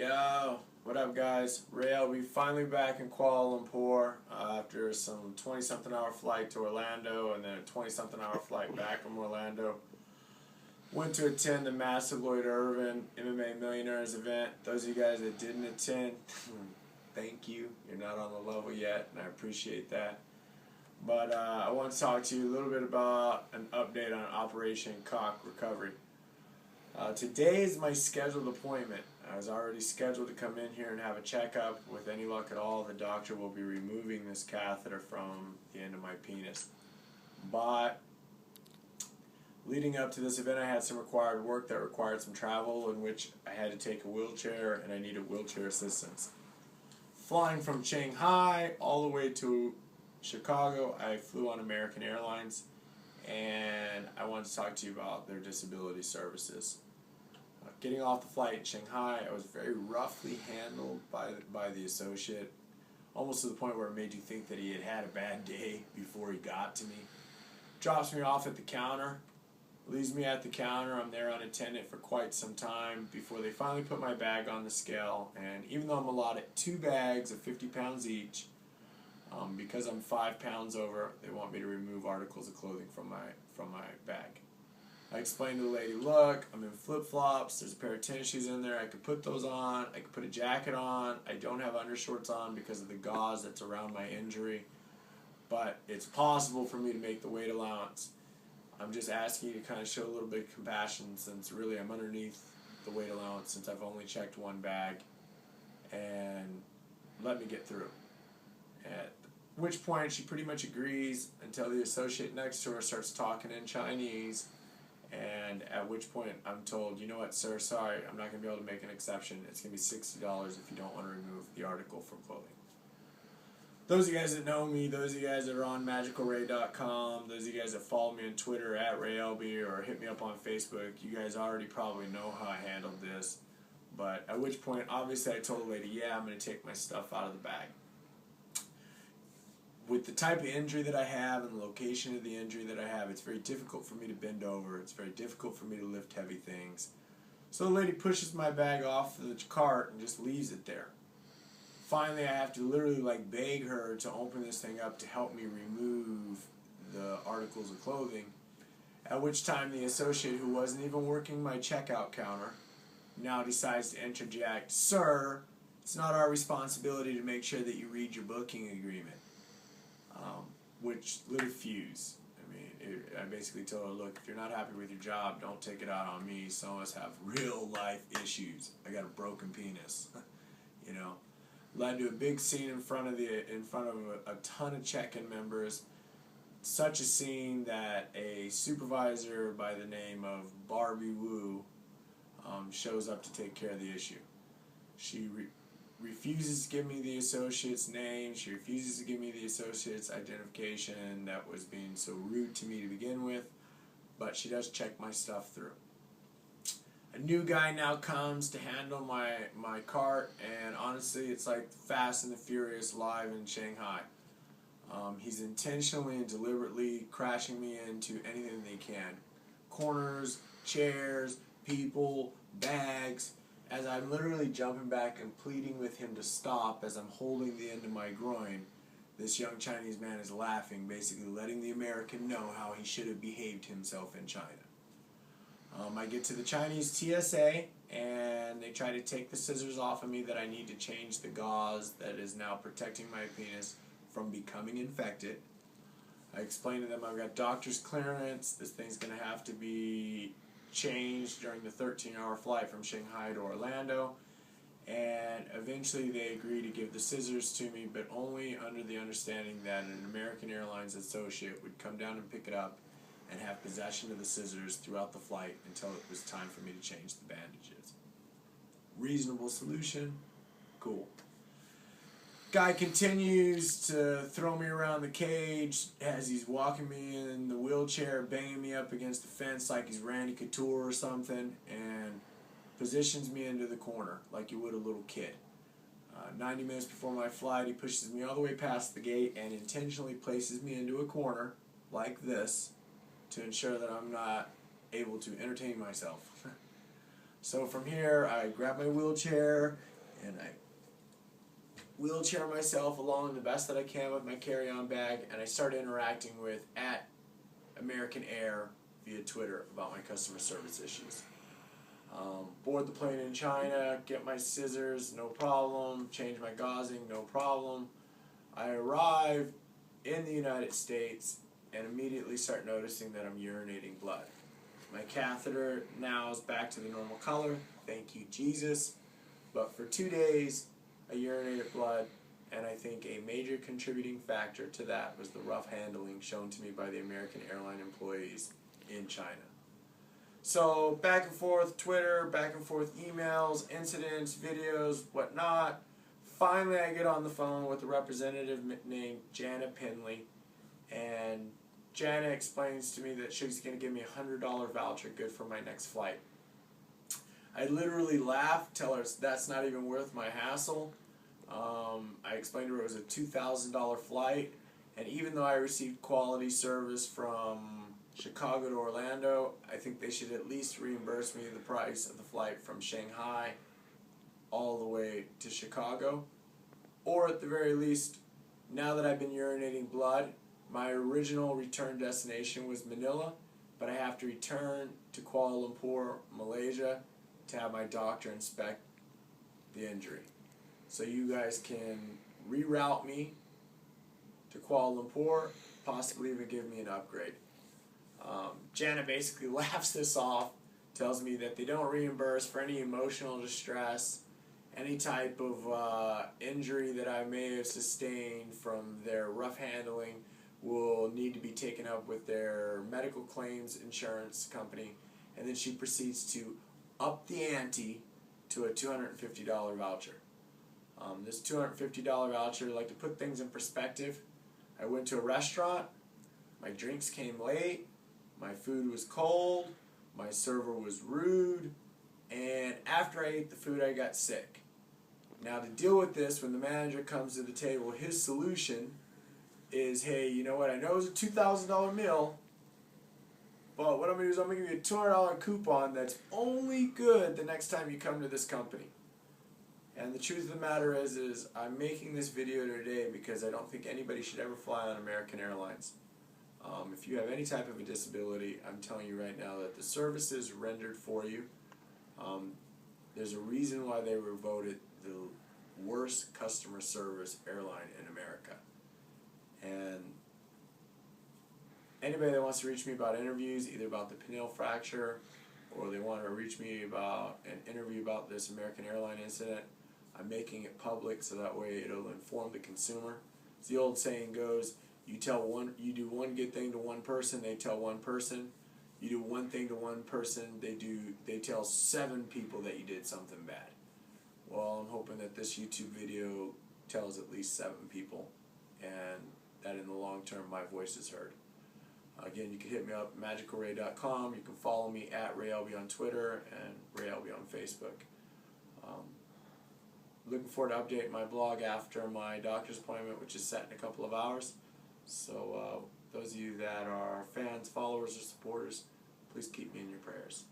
Yo, what up guys? Ray Elbe finally back in Kuala Lumpur after some 20-something hour flight to Orlando and then a 20-something hour flight back from Orlando. Went to attend the Master Lloyd Irvin MMAmillionaires event. Those of you guys that didn't attend, thank you. You're not on the level yet, and I appreciate that. But I want to talk to you a little bit about an update on Operation Cock Recovery. Today is my scheduled appointment. I was already scheduled to come in here and have a checkup. With any luck at all, the doctor will be removing this catheter from the end of my penis. But leading up to this event, I had some required work that required some travel, in which I had to take a wheelchair and I needed wheelchair assistance. Flying from Shanghai all the way to Chicago, I flew on American Airlines, and I wanted to talk to you about their disability services. Getting off the flight in Shanghai, I was very roughly handled by the associate, almost to the point where it made you think that he had had a bad day before he got to me. Drops me off at the counter, leaves me at the counter. I'm there unattended for quite some time before they finally put my bag on the scale. And even though I'm allotted 2 bags of 50 pounds each, because I'm 5 pounds over, they want me to remove articles of clothing from my bag. I explained to the lady, look, I'm in flip-flops, there's a pair of tennis shoes in there, I could put those on, I could put a jacket on, I don't have undershorts on because of the gauze that's around my injury, but it's possible for me to make the weight allowance. I'm just asking you to kind of show a little bit of compassion, since really I'm underneath the weight allowance since I've only checked 1 bag, and let me get through. At which point she pretty much agrees until the associate next to her starts talking in Chinese, and at which point I'm told, you know what, sir, sorry, I'm not going to be able to make an exception. It's going to be $60 if you don't want to remove the article from clothing. Those of you guys that know me, those of you guys that are on magicalray.com, those of you guys that follow me on Twitter at Ray Elbe or hit me up on Facebook, you guys already probably know how I handled this. But at which point, obviously, I told the lady, yeah, I'm going to take my stuff out of the bag. With the type of injury that I have and the location of the injury that I have, it's very difficult for me to bend over. It's very difficult for me to lift heavy things. So the lady pushes my bag off the cart and just leaves it there. Finally, I have to literally beg her to open this thing up to help me remove the articles of clothing. At which time the associate, who wasn't even working my checkout counter, now decides to interject, sir, it's not our responsibility to make sure that you read your booking agreement. Which lit a fuse. I mean, I basically told her, look, if you're not happy with your job, don't take it out on me. Some of us have real life issues. I got a broken penis. You know, led to a big scene in front of a ton of check-in members. Such a scene that a supervisor by the name of Barbie Wu shows up to take care of the issue. She refuses to give me the associate's name. She refuses to give me the associate's identification that was being so rude to me to begin with, but she does check my stuff through. A new guy now comes to handle my cart, and honestly, it's like Fast and the Furious live in Shanghai. He's intentionally and deliberately crashing me into anything that he can. Corners, chairs, people, bags. As I'm literally jumping back and pleading with him to stop as I'm holding the end of my groin, this young Chinese man is laughing, basically letting the American know how he should have behaved himself in China. I get to the Chinese TSA, and they try to take the scissors off of me that I need to change the gauze that is now protecting my penis from becoming infected. I explain to them I've got doctor's clearance, this thing's going to have to be changed during the 13-hour flight from Shanghai to Orlando, and eventually they agree to give the scissors to me, but only under the understanding that an American Airlines associate would come down and pick it up and have possession of the scissors throughout the flight until it was time for me to change the bandages. Reasonable solution? Cool. Guy continues to throw me around the cage as he's walking me in the wheelchair, banging me up against the fence like he's Randy Couture or something, and positions me into the corner like you would a little kid. 90 minutes before my flight, he pushes me all the way past the gate and intentionally places me into a corner like this to ensure that I'm not able to entertain myself. So from here, I grab my wheelchair, and I wheelchair myself along the best that I can with my carry-on bag, and I start interacting with @American Air via Twitter about my customer service issues. Board the plane in China, get my scissors, no problem, change my gauzing, no problem. I arrive in the United States and immediately start noticing that I'm urinating blood. My catheter now is back to the normal color, thank you Jesus, but for 2 days I urinated blood, and I think a major contributing factor to that was the rough handling shown to me by the American Airlines employees in China. So back and forth Twitter, back and forth emails, incidents, videos, whatnot. Finally I get on the phone with a representative named Jana Pinley, and Jana explains to me that she's going to give me a $100 voucher good for my next flight. I literally laugh, tell her that's not even worth my hassle. I explained to her it was a $2,000 flight, and even though I received quality service from Chicago to Orlando, I think they should at least reimburse me the price of the flight from Shanghai all the way to Chicago. Or at the very least, now that I've been urinating blood, my original return destination was Manila, but I have to return to Kuala Lumpur, Malaysia, to have my doctor inspect the injury. So you guys can reroute me to Kuala Lumpur, possibly even give me an upgrade. Jana basically laughs this off, tells me that they don't reimburse for any emotional distress, any type of injury that I may have sustained from their rough handling will need to be taken up with their medical claims insurance company, and then she proceeds to up the ante to a $250 voucher. This $250 voucher, like to put things in perspective, I went to a restaurant, my drinks came late, my food was cold, my server was rude, and after I ate the food I got sick. Now to deal with this, when the manager comes to the table, his solution is, hey, you know what, I know it's a $2,000 meal, but what I'm going to do is I'm going to give you a $200 coupon that's only good the next time you come to this company. And the truth of the matter is I'm making this video today because I don't think anybody should ever fly on American Airlines. If you have any type of a disability, I'm telling you right now that the services rendered for you, there's a reason why they were voted the worst customer service airline in America. And anybody that wants to reach me about interviews, either about the penile fracture or they want to reach me about an interview about this American Airlines incident, I'm making it public so that way it'll inform the consumer. As the old saying goes, you do one good thing to one person, they tell one person. You do one thing to one person, they tell 7 people that you did something bad. Well, I'm hoping that this YouTube video tells at least 7 people, and that in the long term my voice is heard. Again, you can hit me up at magicalray.com. You can follow me at Ray Elbe on Twitter and Ray Elbe on Facebook. Looking forward to updating my blog after my doctor's appointment, which is set in a couple of hours. So those of you that are fans, followers, or supporters, please keep me in your prayers.